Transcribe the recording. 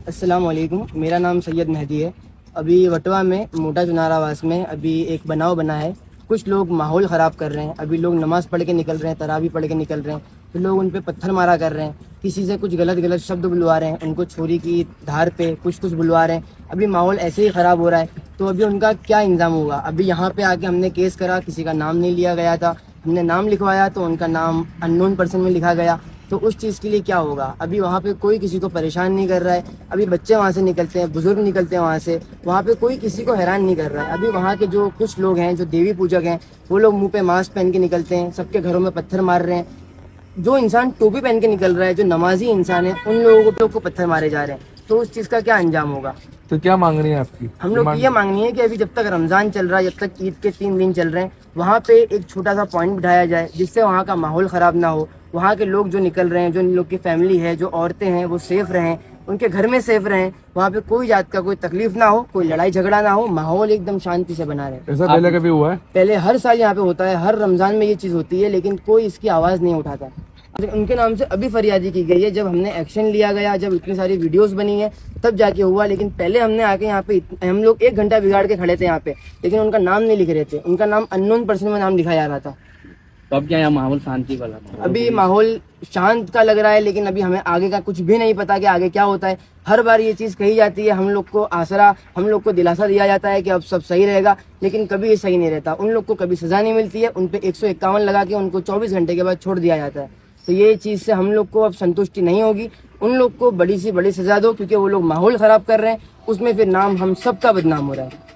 अस्सलाम वालेकुम, मेरा नाम सैयद मेहदी है। अभी वटवा में मोटा चुनारावास में अभी एक बनाव बना है। कुछ लोग माहौल ख़राब कर रहे हैं। अभी लोग नमाज़ पढ़ के निकल रहे हैं, तरावी पढ़ के निकल रहे हैं, तो लोग उन पे पत्थर मारा कर रहे हैं। किसी से कुछ गलत गलत शब्द बुलवा रहे हैं, उनको छुरी की धार पे कुछ कुछ बुलवा रहे हैं। अभी माहौल ऐसे ही ख़राब हो रहा है, तो अभी उनका क्या इंजाम होगा। अभी यहाँ पे आके हमने केस करा, किसी का नाम नहीं लिया गया था, हमने नाम लिखवाया तो उनका नाम अननोन पर्सन में लिखा गया। तो उस चीज़ के लिए क्या होगा। अभी वहाँ पे कोई किसी को परेशान नहीं कर रहा है। अभी बच्चे वहाँ से निकलते हैं, बुजुर्ग निकलते हैं वहाँ पे कोई किसी को हैरान नहीं कर रहा है। अभी वहाँ के जो कुछ लोग हैं, जो देवी पूजक हैं, वो लोग मुंह पे मास्क पहन के निकलते हैं, सबके घरों में पत्थर मार रहे हैं। जो इंसान टोपी पहन के निकल रहा है, जो नमाजी इंसान है, उन लोगों को पत्थर मारे जा रहे हैं। तो उस चीज़ का क्या अंजाम होगा। तो क्या मांगनी है आपकी? हम लोग ये मांगनी है कि अभी जब तक रमज़ान चल रहा है, जब तक ईद के 3 दिन चल रहे हैं, वहाँ पे एक छोटा सा पॉइंट बिठाया जाए जिससे वहाँ का माहौल ख़राब ना हो। वहाँ के लोग जो निकल रहे हैं, जो इन लोग की फैमिली है, जो औरतें हैं, वो सेफ रहें, उनके घर में सेफ रहें। वहाँ पे कोई जात का कोई तकलीफ ना हो, कोई लड़ाई झगड़ा ना हो, माहौल एकदम शांति से बना रहे। ऐसा पहले कभी हुआ है? पहले हर साल यहाँ पे होता है, हर रमज़ान में ये चीज़ होती है, लेकिन कोई इसकी आवाज़ नहीं उठाता। उनके नाम से अभी फरियादी की गई है। जब हमने एक्शन लिया गया, जब इतनी सारी वीडियोस बनी है, तब जाके हुआ। लेकिन पहले हमने आके यहाँ पे हम लोग 1 घंटा बिगाड़ के खड़े थे यहाँ पे, लेकिन उनका नाम नहीं लिख रहे थे। उनका नाम अननोन पर्सन में नाम लिखा जा रहा था। तो अब क्या यहाँ माहौल शांति वाला? अभी माहौल शांत का लग रहा है, लेकिन अभी हमें आगे का कुछ भी नहीं पता कि आगे क्या होता है। हर बार ये चीज़ कही जाती है, हम लोग को आसरा, हम लोग को दिलासा दिया जाता है कि अब सब सही रहेगा, लेकिन कभी ये सही नहीं रहता। उन लोग को कभी सज़ा नहीं मिलती है, उन पे 151 लगा के उनको 24 घंटे के बाद छोड़ दिया जाता है। तो ये चीज़ से हम लोग को अब संतुष्टि नहीं होगी। उन लोग को बड़ी सी बड़ी सज़ा दो, क्योंकि वो लोग माहौल ख़राब कर रहे हैं, उसमें फिर नाम हम सबका बदनाम हो रहा है।